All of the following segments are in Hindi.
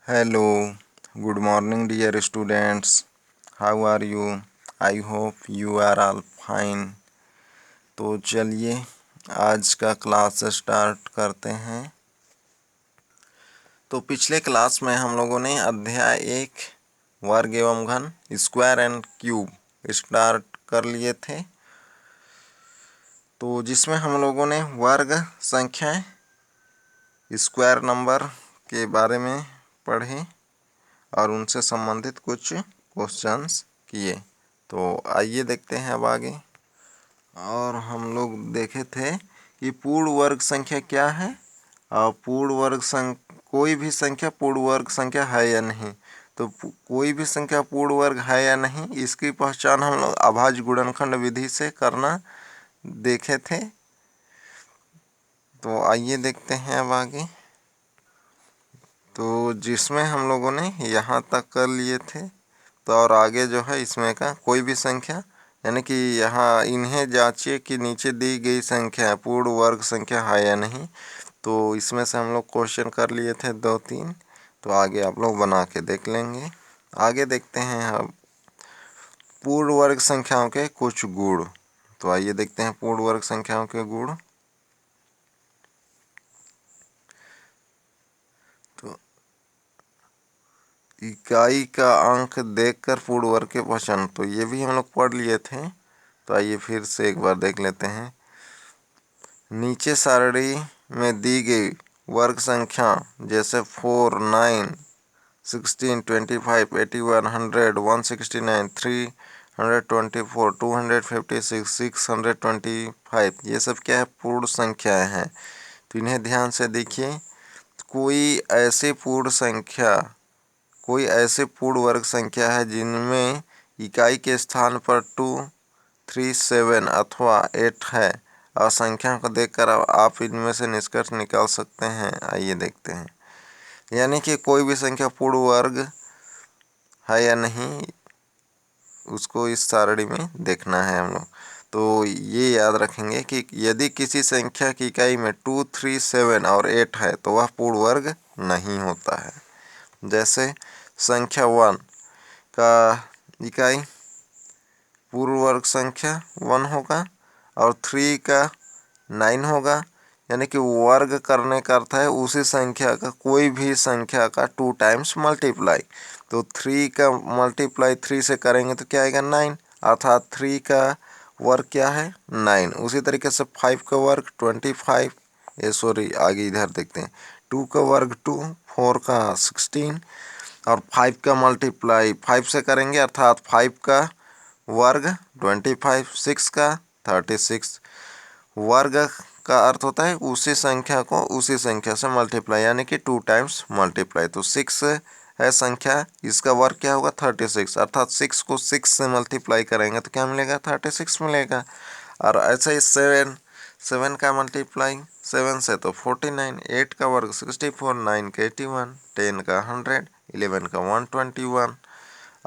Hello, good morning dear students. How are you? I hope you are all fine. तो चलिए आज का क्लास स्टार्ट करते हैं। तो पिछले क्लास में हम लोगों ने अध्याय 1 वर्ग एवं घन स्क्वायर एंड क्यूब स्टार्ट कर लिए थे। तो जिसमें हम लोगों ने वर्ग संख्याएं स्क्वायर नंबर के बारे में पढ़े और उनसे संबंधित कुछ क्वेश्चंस किए। तो आइए देखते हैं अब आगे। और हम लोग देखे थे कि पूर्ण वर्ग संख्या क्या है और कोई भी संख्या पूर्ण वर्ग संख्या है या नहीं। तो कोई भी संख्या पूर्ण वर्ग है या नहीं, इसकी पहचान हम लोग अभाज्य गुणनखंड विधि से करना देखे थे। तो आइए देखते हैं अब आगे। तो जिसमें हम लोगों ने यहाँ तक कर लिए थे, तो और आगे जो है इसमें का कोई भी संख्या, यानी कि यहाँ इन्हें जांचिए कि नीचे दी गई संख्या पूर्ण वर्ग संख्या है या नहीं। तो इसमें से हम लोग क्वेश्चन कर लिए थे 2-3। तो आगे आप लोग बना के देख लेंगे। आगे देखते हैं अब पूर्ण वर्ग संख्याओं के कुछ गुण। तो आइए देखते हैं पूर्ण वर्ग संख्याओं के गुण। तो इकाई का अंक देखकर पूर्ण वर्ग के पहचान, तो ये भी हम लोग पढ़ लिए थे। तो आइए फिर से एक बार देख लेते हैं। नीचे सारणी में दी गई वर्ग संख्या जैसे 4, 9, 16, 25, 81, 100, 169, 324, 256, 625, ये सब क्या है? पूर्ण संख्याएं हैं। तो इन्हें ध्यान से देखिए। कोई ऐसे पूर्ण वर्ग संख्या है जिनमें इकाई के स्थान पर 2, 3, 7 अथवा 8 है और संख्या को देखकर आप इनमें से निष्कर्ष निकाल सकते हैं। आइए देखते हैं। यानी कि कोई भी संख्या पूर्ण वर्ग है या नहीं, उसको इस सारणी में देखना है हम लोग। तो ये याद रखेंगे कि यदि किसी संख्या की इकाई में 2, 3, 7 और 8 है तो वह पूर्ण वर्ग नहीं होता है। जैसे संख्या 1 का इकाई पूर्ण वर्ग संख्या 1 होगा और 3 का 9 होगा। यानी कि वर्ग करने का अर्थ है उसी संख्या का कोई भी संख्या का 2 टाइम्स मल्टीप्लाई। तो 3 का मल्टीप्लाई 3 से करेंगे तो क्या आएगा? 9, अर्थात 3 का वर्ग क्या है? 9। उसी तरीके से 5 का वर्ग 25, आगे इधर देखते हैं। 2 का वर्ग 2, 4 का 16 और 5 का मल्टीप्लाई 5 से करेंगे, अर्थात 5 का वर्ग 25, 6 का 36। वर्ग का अर्थ होता है उसी संख्या को उसी संख्या से मल्टीप्लाई, यानी कि 2 टाइम्स मल्टीप्लाई। तो 6 है संख्या, इसका वर्ग क्या होगा? 36, अर्थात 6 को 6 से मल्टीप्लाई करेंगे तो क्या मिलेगा? 36 मिलेगा। और ऐसे ही 7 का मल्टीप्लाई 7 से तो 49, 8 का वर्ग 64, 9 का 81, 10 का 100, 11 का 121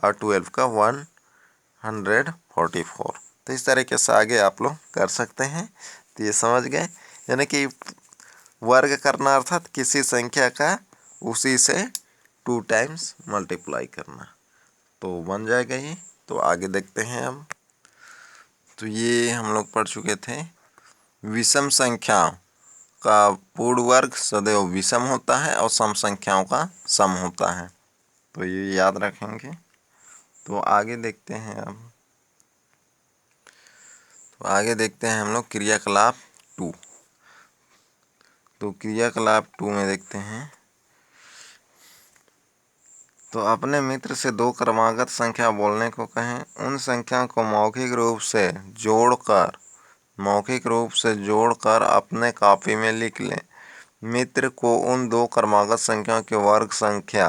और 12 का 144। तो इस तरीके से आगे आप लोग कर सकते हैं। तो ये समझ गए, यानी कि वर्ग करना अर्थात किसी संख्या का उसी से 2 टाइम्स मल्टीप्लाई करना, तो बन जाएगा ये। तो आगे देखते हैं अब। तो ये हम लोग पढ़ चुके थे। विषम संख्याओं का पूर्ण वर्ग सदैव विषम होता है और सम संख्याओं का सम होता है। तो ये याद रखेंगे। तो आगे देखते हैं अब। तो आगे देखते हैं हम लोग क्रियाकलाप 2। तो क्रियाकलाप 2 में देखते हैं। तो अपने मित्र से 2 क्रमागत संख्या बोलने को कहें। उन संख्याओं को मौखिक रूप से जोड़कर अपने कॉपी में लिख लें। मित्र को उन 2 क्रमागत संख्याओं के वर्ग संख्या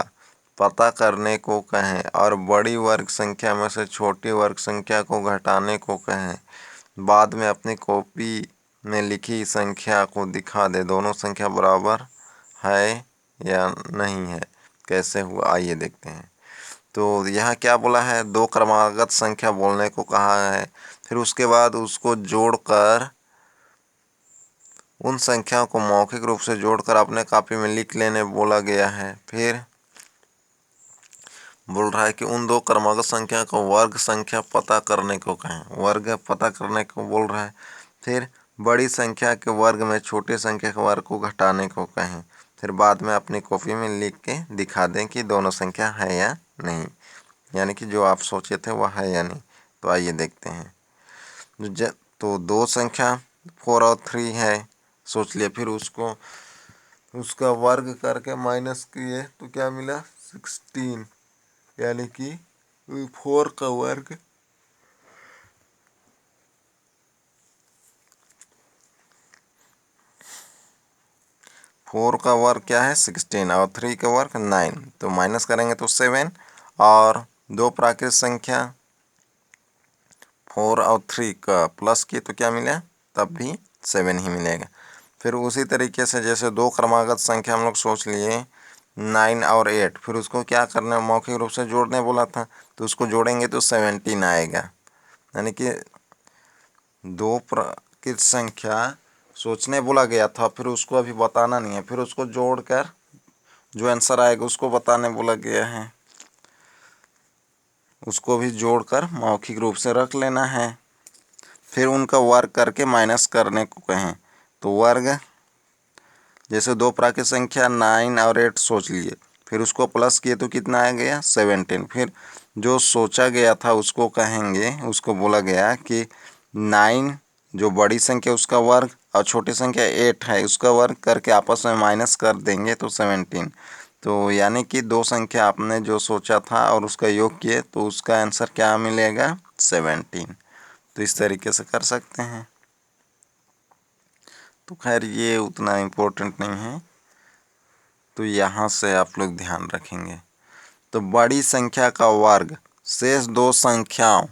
पता करने को कहें और बड़ी वर्ग संख्या में से छोटी वर्ग संख्या को घटाने को कहें। बाद में अपनी कॉपी में लिखी संख्या को दिखा दे। दोनों संख्या बराबर है या नहीं है, कैसे हुआ, आइए देखते हैं। तो यहाँ क्या बोला है? 2 क्रमागत संख्या बोलने को कहा है। फिर उसके बाद उसको जोड़कर उन संख्याओं को मौखिक रूप से जोड़कर अपने कॉपी में लिख लेने बोला गया है। फिर बोल रहा है कि उन दो क्रमागत संख्या को वर्ग संख्या पता करने को कहें। वर्ग पता करने को बोल रहा है। फिर बड़ी संख्या के वर्ग में छोटी संख्या के वर्ग को घटाने को कहें। फिर बाद में अपनी कॉपी में लिख के दिखा दें कि दोनों संख्या है या नहीं, यानी कि जो आप सोचे थे वह है या नहीं। तो आइए देखते हैं। तो दो संख्या 4 और 3 है, सोच लिया। फिर उसका वर्ग करके माइनस किए तो क्या मिला 16, यानी कि 4 का वर्ग 4 का वर्ग क्या है 16 और 3 का वर्ग 9। तो माइनस करेंगे तो 7 और दो प्राकृत संख्या 4 और 3 का प्लस किए तो क्या मिला तब भी 7 ही मिलेगा। फिर उसी तरीके से जैसे दो क्रमागत संख्या हम लोग सोच लिए 9 और 8, फिर उसको क्या करना है मौखिक रूप से जोड़ने बोला था, तो उसको जोड़ेंगे तो 17 आएगा। यानी कि दो प्राकृत संख्या सोचने बोला गया था, फिर उसको अभी बताना नहीं है, फिर उसको जोड़कर जो आंसर आएगा उसको बताने बोला गया है, उसको भी जोड़कर मौखिक रूप से रख लेना है। फिर उनका वर्ग करके माइनस करने को कहें तो वर्ग जैसे दो प्राकृत संख्या 9 और 8 सोच लिए, फिर उसको प्लस किए तो कितना आ गया 17। फिर जो सोचा गया था उसको कहेंगे, उसको बोला गया कि 9 जो बड़ी संख्या उसका वर्ग और छोटी संख्या 8 है उसका वर्ग करके आपस में माइनस कर देंगे तो 17। तो यानी कि दो संख्या आपने जो सोचा था और उसका योग किए तो उसका आंसर क्या मिलेगा 17। तो इस तरीके से कर सकते हैं। तो खैर ये उतना इम्पोर्टेंट नहीं है, तो यहाँ से आप लोग ध्यान रखेंगे। तो बड़ी संख्या का वर्ग शेष दो संख्याओं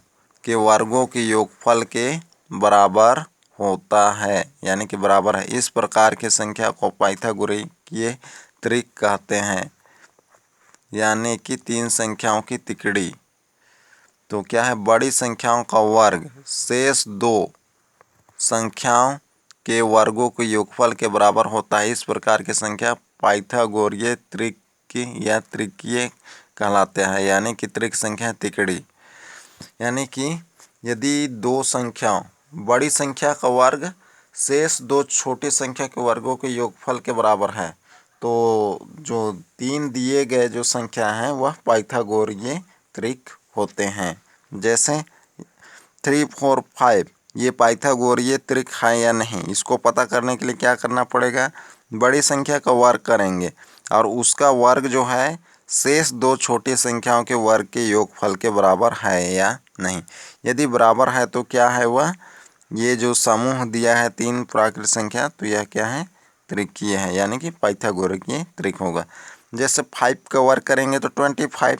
के वर्गों के योगफल के बराबर होता है, यानी कि बराबर है। इस प्रकार की संख्या को पाइथागोरीय त्रिक कहते हैं, यानी कि तीन संख्याओं की तिकड़ी। तो क्या है, बड़ी संख्याओं का वर्ग शेष दो संख्याओं के वर्गों के योगफल के बराबर होता है। इस प्रकार की संख्या पाइथागोरीय त्रिक या त्रिकीय कहलाते हैं, यानी कि त्रिक संख्या तिकड़ी। यानी कि यदि दो संख्याओं बड़ी संख्या का वर्ग शेष दो छोटी संख्या के वर्गों के योगफल के बराबर है, तो जो तीन दिए गए जो संख्या हैं वह पाइथागोरीय त्रिक होते हैं। जैसे 3, 4, 5 ये पाइथागोरीय त्रिक है या नहीं, इसको पता करने के लिए क्या करना पड़ेगा, बड़ी संख्या का वर्ग करेंगे और उसका वर्ग जो है शेष दो छोटी संख्याओं के वर्ग के योगफल के बराबर है या नहीं। यदि बराबर है तो क्या है वह, ये जो समूह दिया है तीन प्राकृत संख्या, तो यह क्या है त्रिकीय है, यानी कि पाइथागोरीय त्रिक होगा। जैसे 5 का वर्ग करेंगे तो 25,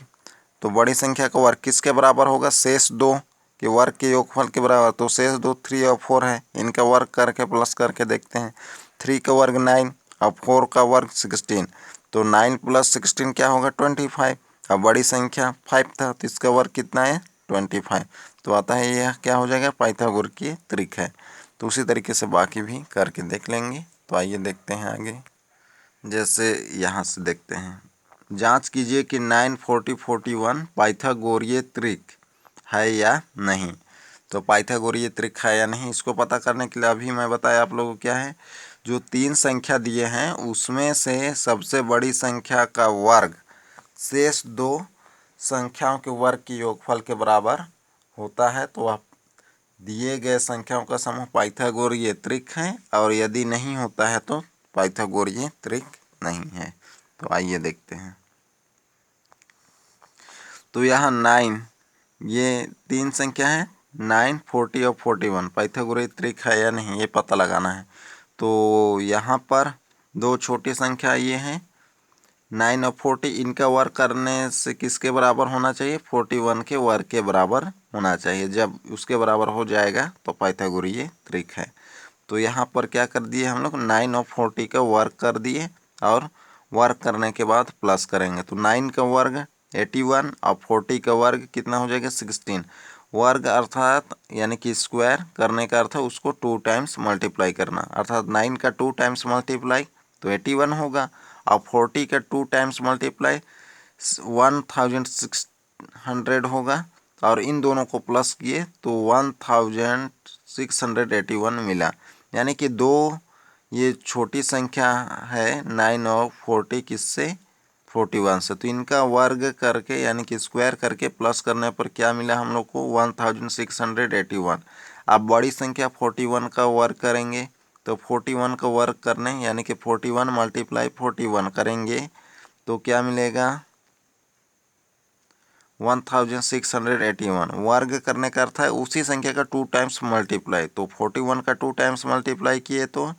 तो बड़ी संख्या का वर्ग किसके बराबर होगा, शेष दो के वर्ग के योगफल के बराबर। तो शेष दो 3 और 4 है, इनका वर्ग करके प्लस करके देखते हैं। 3 का वर्ग 9 और 4 का वर्ग 16, तो 9 + 16 क्या होगा 25। अब बड़ी संख्या 5 था तो इसका वर्ग कितना है 25, तो आता है यह क्या हो जाएगा पाइथागोरीय त्रिक है। तो उसी तरीके से बाकी भी करके देख लेंगे। तो आइए देखते हैं आगे। जैसे यहाँ से देखते हैं, जांच कीजिए कि 9, 40, 41 पाइथागोरीय त्रिक है या नहीं। तो पाइथागोरीय त्रिक है या नहीं इसको पता करने के लिए अभी मैं बताया आप लोगों को क्या है, जो तीन संख्या दिए हैं उसमें से सबसे बड़ी संख्या का वर्ग शेष दो संख्याओं के वर्ग के योगफल के बराबर होता है, तो वह दिए गए संख्याओं का समूह पाइथागोरीय त्रिक है, और यदि नहीं होता है तो पाइथागोरीय त्रिक नहीं है। तो आइए देखते हैं। तो यहाँ 9 ये तीन संख्या है 9, 40 और 41 पाइथागोरीय त्रिक है या नहीं ये पता लगाना है। तो यहाँ पर दो छोटी संख्या ये हैं 9 और 40, इनका वर्ग करने से किसके बराबर होना चाहिए 41 के वर्ग के बराबर होना चाहिए। जब उसके बराबर हो जाएगा तो पाइथागोरीय त्रिक है। तो यहाँ पर क्या कर दिए हम लोग 9 और 40 का वर्ग कर दिए और वर्ग करने के बाद प्लस करेंगे, तो 9 का वर्ग 81 और 40 का वर्ग कितना हो जाएगा 16। वर्ग अर्थात यानी कि स्क्वायर करने का अर्थ है उसको 2 टाइम्स मल्टीप्लाई करना, अर्थात 9 का 2 टाइम्स मल्टीप्लाई तो 81 होगा और 40 का 2 टाइम्स मल्टीप्लाई 800 होगा और इन दोनों को प्लस किए तो 1681 मिला। यानी कि दो ये छोटी संख्या है 9 और 40 किससे 41 से, तो इनका वर्ग करके यानी कि स्क्वायर करके प्लस करने पर क्या मिला हम लोग को 1681। अब बड़ी संख्या 41 का वर्ग करेंगे तो 41 का वर्ग करने यानी कि 41 मल्टीप्लाई 41 करेंगे तो क्या मिलेगा 1681। वर्ग करने का अर्थ है उसी संख्या का 2 टाइम्स मल्टीप्लाई, तो 41 का 2 टाइम्स मल्टीप्लाई किए तो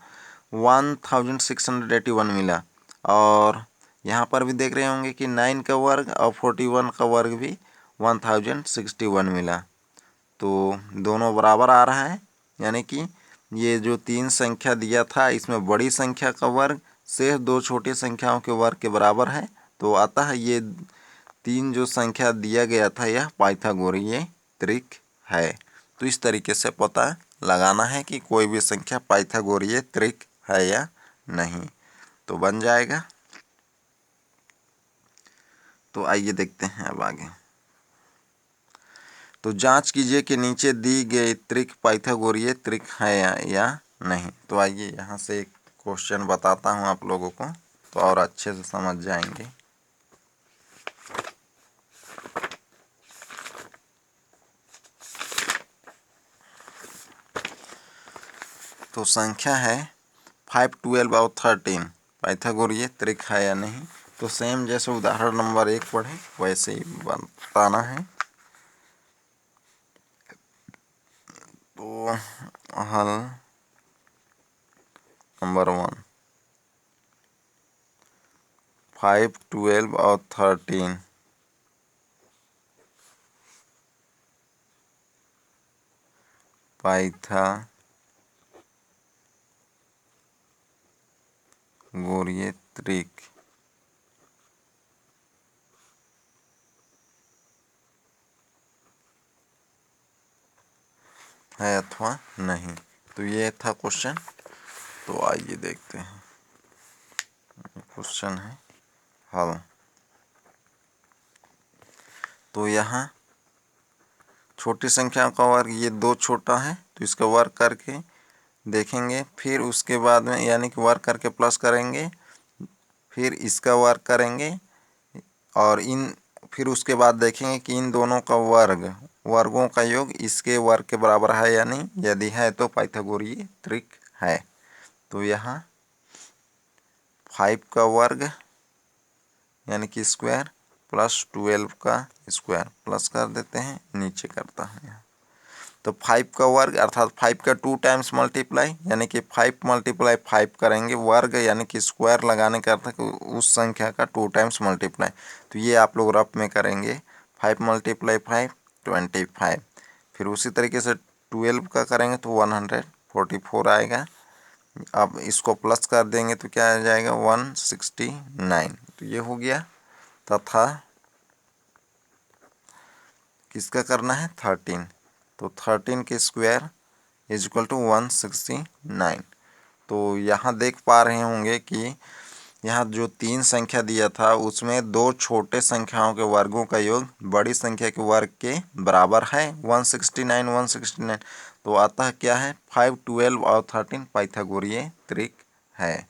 1681 मिला। और यहाँ पर भी देख रहे होंगे कि 9 का वर्ग और 41 का वर्ग भी 1061 मिला, तो दोनों बराबर आ रहा है। यानी कि ये जो तीन संख्या दिया था इसमें बड़ी संख्या का वर्ग से दो छोटी संख्याओं के वर्ग के बराबर है, तो अतः ये तीन जो संख्या दिया गया था यह पाइथागोरीय त्रिक है। तो इस तरीके से पता लगाना है कि कोई भी संख्या पाइथागोरीय त्रिक है या नहीं, तो बन जाएगा। तो आइए देखते हैं अब आगे। तो जांच कीजिए कि नीचे दी गई त्रिक पाइथागोरीय त्रिक है या नहीं। तो आइए यहाँ से एक क्वेश्चन बताता हूँ आप लोगों को, तो और अच्छे से समझ जाएंगे। तो संख्या है 5, 12 और 13 पाइथागोरीय त्रिक है या नहीं। तो सेम जैसे उदाहरण नंबर 1 पढ़े वैसे ही बताना है। तो हल नंबर 1 5, 12 और 13 पाइथागोरीय त्रिक है अथवा नहीं। तो ये था क्वेश्चन। तो आइए देखते हैं। क्वेश्चन है हल। तो यहाँ छोटी संख्या का वर्ग ये 2 छोटा है तो इसका वर्ग करके देखेंगे, फिर उसके बाद में यानी कि वर्ग करके प्लस करेंगे, फिर इसका वर्ग करेंगे और फिर उसके बाद देखेंगे कि इन दोनों का वर्गों का योग इसके वर्ग के बराबर है या नहीं। यदि है तो पाइथागोरीय त्रिक है। तो यहाँ 5 का वर्ग यानी कि स्क्वायर प्लस 12 का स्क्वायर प्लस कर देते हैं, नीचे करता है यहाँ। तो 5 का वर्ग अर्थात 5 का 2 टाइम्स मल्टीप्लाई यानी कि 5 मल्टीप्लाई 5 करेंगे, वर्ग यानी कि स्क्वायर लगाने का अर्थ है कि उस संख्या का 2 टाइम्स मल्टीप्लाई। तो ये आप लोग रफ में करेंगे 5 मल्टीप्लाई 5 25, फिर उसी तरीके से 12 का करेंगे तो 144 आएगा। अब इसको प्लस कर देंगे तो क्या आ जाएगा 169। तो ये हो गया। तथा किसका करना है 13, तो 13 के स्क्वायर इज इक्वल टू 169। तो यहाँ देख पा रहे होंगे कि यहाँ जो तीन संख्या दिया था उसमें दो छोटे संख्याओं के वर्गों का योग बड़ी संख्या के वर्ग के बराबर है 169। तो अतः क्या है 5, 12 और 13 पाइथागोरीय त्रिक है।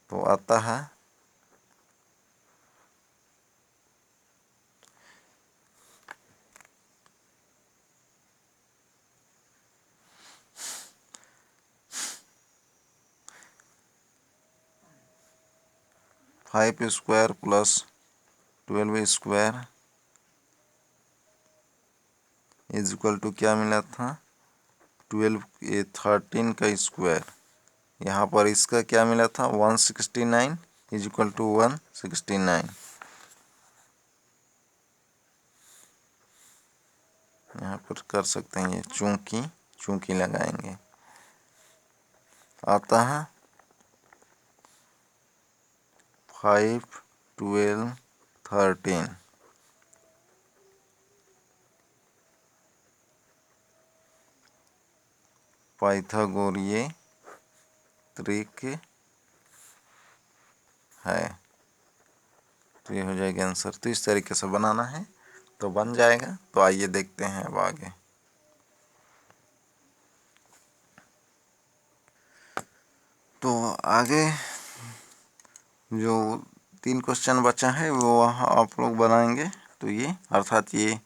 तो अतः 5 square plus 12 square is equal to क्या मिला था 13 का स्क्वायर। यहाँ पर इसका क्या मिला था 169 इज इक्वल टू 169। यहाँ पर कर सकते हैं ये चूंकि लगाएंगे। अतः 5, 12, 13 पाइथागोरीय त्रिक है। तो ये हो जाएगा आंसर। तो इस तरीके से बनाना है तो बन जाएगा। तो आइए देखते हैं अब आगे। तो आगे जो 3 क्वेश्चन बचा है वो आप लोग बनाएंगे। तो ये अर्थात ये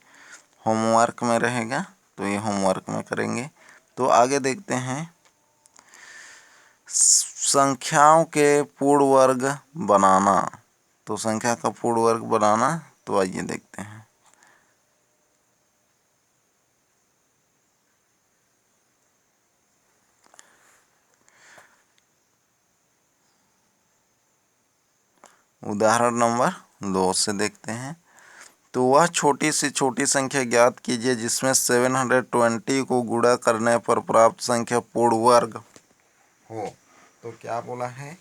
होमवर्क में रहेगा, तो ये होमवर्क में करेंगे। तो आगे देखते हैं संख्याओं के पूर्ण वर्ग बनाना। तो संख्या का पूर्ण वर्ग बनाना, तो आइए देखते हैं। उदाहरण नंबर 2 से देखते हैं। तो वह छोटी से छोटी संख्या ज्ञात कीजिए जिसमें 720 को गुणा करने पर प्राप्त संख्या पूर्ण वर्ग हो। तो क्या बोला है,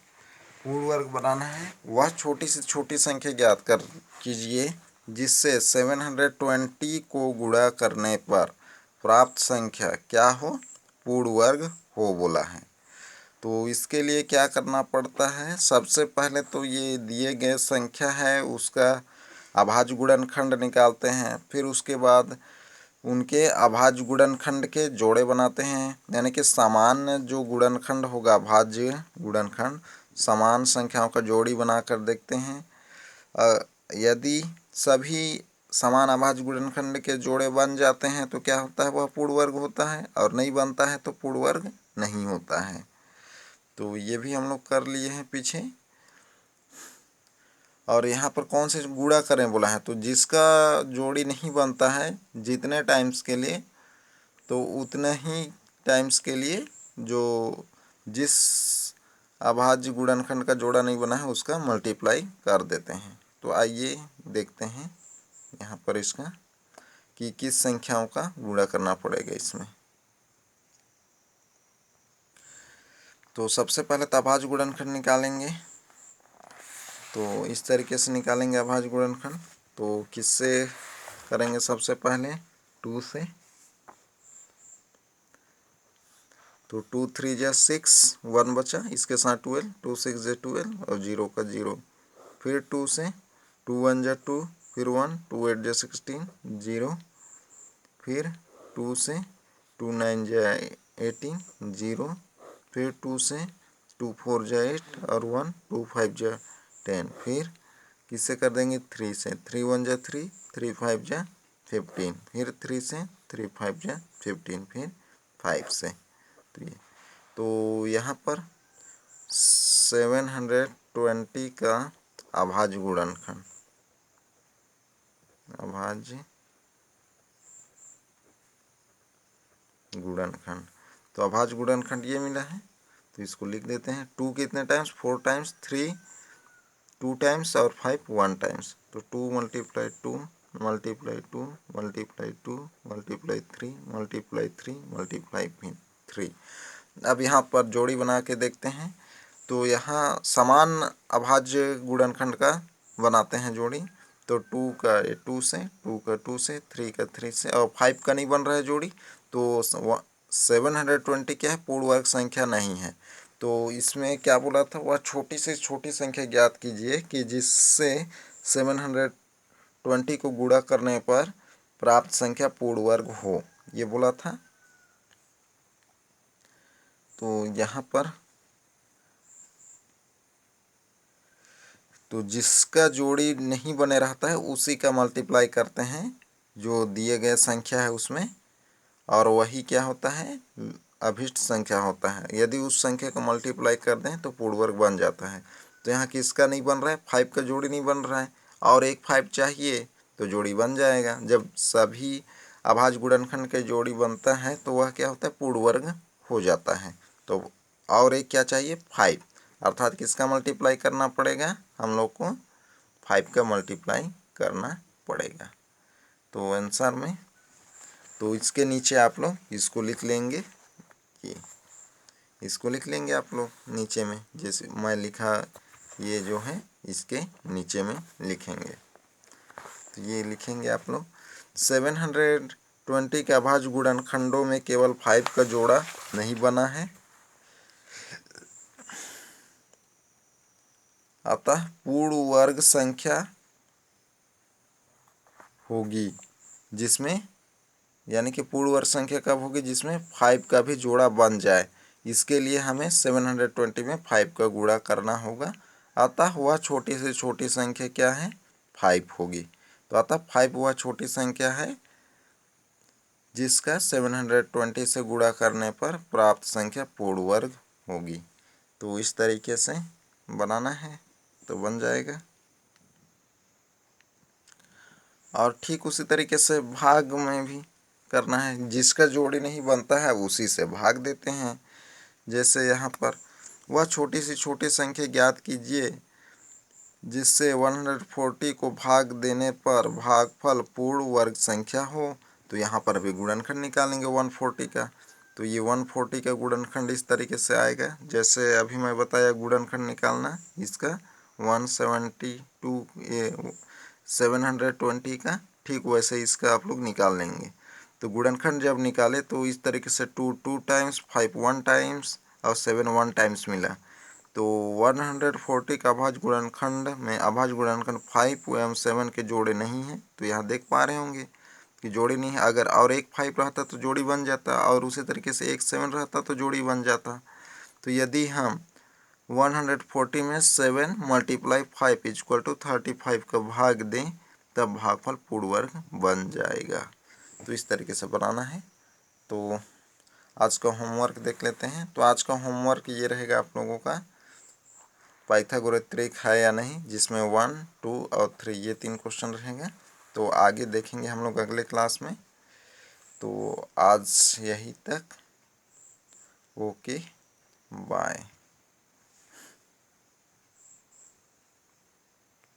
पूर्ण वर्ग बनाना है। वह छोटी से छोटी संख्या ज्ञात कर कीजिए जिससे 720 को गुणा करने पर प्राप्त संख्या क्या हो, पूर्ण वर्ग हो बोला है। तो इसके लिए क्या करना पड़ता है, सबसे पहले तो ये दिए गए संख्या है उसका अभाज्य गुणनखंड निकालते हैं। फिर उसके बाद उनके अभाज्य गुणनखंड के जोड़े बनाते हैं, यानी कि समान जो गुणनखंड होगा अभाज्य गुणनखंड, समान संख्याओं का जोड़ी बनाकर देखते हैं। यदि सभी समान अभाज्य गुणनखंड के जोड़े बन जाते हैं तो क्या होता है, वह पूर्ण वर्ग होता है, और नहीं बनता है तो पूर्ण वर्ग नहीं होता है। तो ये भी हम लोग कर लिए हैं पीछे। और यहाँ पर कौन से गुणा करें बोला है, तो जिसका जोड़ी नहीं बनता है जितने टाइम्स के लिए, तो उतने ही टाइम्स के लिए जो जिस अभाज्य गुणनखंड का जोड़ा नहीं बना है उसका मल्टीप्लाई कर देते हैं। तो आइए देखते हैं यहाँ पर इसका कि किस संख्याओं का गुणा करना पड़ेगा इसमें। तो सबसे पहले तो अभाज्य गुणनखंड निकालेंगे। तो इस तरीके से निकालेंगे अभाज्य गुणनखंड। तो किससे करेंगे, सबसे पहले 2 से। तो 2 3 जा 6, 1 बचा, इसके साथ 12, 2 6 जा 12 और 0 का 0। फिर 2 से, 2 1 जा 2, फिर 1, 2 8 जा 16, 0। फिर 2 से, 2 9 जा 18, 0। फिर 2 से, 2 4 जा 8 और 1, 2 5 जा 10। फिर किससे कर देंगे, 3 से, 3 1 जा 3, 3 5 जा 15। फिर 3 से, 3 5 जा 15, फिर 5 से। तो यहाँ पर 720 का अभाज्य गुणनखंड, अभाज्य गुणनखंड, तो अभाज्य गुणनखंड ये मिला है। तो इसको लिख देते हैं। 2 कितने टाइम्स, 4 टाइम्स, 3 2 टाइम्स और 5 1 टाइम्स। तो 2 multiply 2 multiply 2 multiply 2 multiply 3 multiply 3 multiply 3। अब यहाँ पर जोड़ी बना के देखते हैं। तो यहाँ समान अभाज्य गुणनखंड का बनाते हैं जोड़ी। तो 2 का 2 से, 2 का 2 से, 3 का 3 से, और 5 का नहीं बन रहा है जोड़ी। तो 720 क्या है, पूर्ण वर्ग संख्या नहीं है। तो इसमें क्या बोला था, वह छोटी से छोटी संख्या ज्ञात कीजिए कि जिससे 720 को गुणा करने पर प्राप्त संख्या पूर्ण वर्ग हो, ये बोला था। तो यहाँ पर तो जिसका जोड़ी नहीं बने रहता है उसी का मल्टीप्लाई करते हैं जो दिए गए संख्या है उसमें, और वही क्या होता है, अभिष्ट संख्या होता है। यदि उस संख्या को मल्टीप्लाई कर दें तो पूर्ण वर्ग बन जाता है। तो यहाँ किसका नहीं बन रहा है, 5 का जोड़ी नहीं बन रहा है, और एक 5 चाहिए तो जोड़ी बन जाएगा। जब सभी अभाज्य गुणनखंड के जोड़ी बनता है तो वह क्या होता है, पूर्ण वर्ग हो जाता है। तो और एक क्या चाहिए, 5, अर्थात किसका मल्टीप्लाई करना पड़ेगा, हम लोग को 5 का मल्टीप्लाई करना पड़ेगा। तो आंसर में, तो इसके नीचे आप लोग इसको लिख लेंगे, कि इसको लिख लेंगे आप लोग नीचे में, जैसे मैं लिखा ये जो है इसके नीचे में लिखेंगे। तो ये लिखेंगे आप लोग 720 के अभाज्य गुणनखंडों में केवल 5 का जोड़ा नहीं बना है, अतः पूर्ण वर्ग संख्या होगी, जिसमें यानी कि पूर्ण वर्ग संख्या कब होगी, जिसमें 5 का भी जोड़ा बन जाए। इसके लिए हमें 720 में 5 का गुणा करना होगा, अतः वह छोटी से छोटी संख्या क्या है, 5 होगी। तो अतः 5 वह छोटी संख्या है जिसका 720 से गुणा करने पर प्राप्त संख्या पूर्ण वर्ग होगी। तो इस तरीके से बनाना है तो बन जाएगा। और ठीक उसी तरीके से भाग में भी करना है, जिसका जोड़ी नहीं बनता है उसी से भाग देते हैं। जैसे यहाँ पर वह छोटी से छोटी संख्या ज्ञात कीजिए जिससे 140 को भाग देने पर भागफल पूर्ण वर्ग संख्या हो। तो यहाँ पर भी गुणनखंड निकालेंगे 140 का। तो ये 140 का गुणनखंड इस तरीके से आएगा, जैसे अभी मैं बताया गुणनखंड निकालना इसका 720 का, ठीक वैसे इसका आप लोग निकाल लेंगे। तो गुणनखंड जब निकाले तो इस तरीके से 2 टाइम्स, 5 1 टाइम्स और 7 1 टाइम्स मिला। तो 140 का अभाज्य गुणनखंड में अभाज्य गुणनखंड 5 एवं 7 के जोड़े नहीं हैं। तो यहाँ देख पा रहे होंगे कि जोड़ी नहीं है। अगर और एक 5 रहता तो जोड़ी बन जाता, और उसी तरीके से एक 7 रहता तो जोड़ी बन जाता। तो यदि हम 140 में 7 × 5 = 35 का भाग दें तब भागफल पूर्ण वर्ग बन जाएगा। तो इस तरीके से बनाना है। तो आज का होमवर्क देख लेते हैं। तो आज का होमवर्क ये रहेगा आप लोगों का, पाइथागोरस त्रिक है या नहीं, जिसमें 1, 2 और 3 ये 3 क्वेश्चन रहेंगे। तो आगे देखेंगे हम लोग अगले क्लास में। तो आज यही तक, ओके बाय।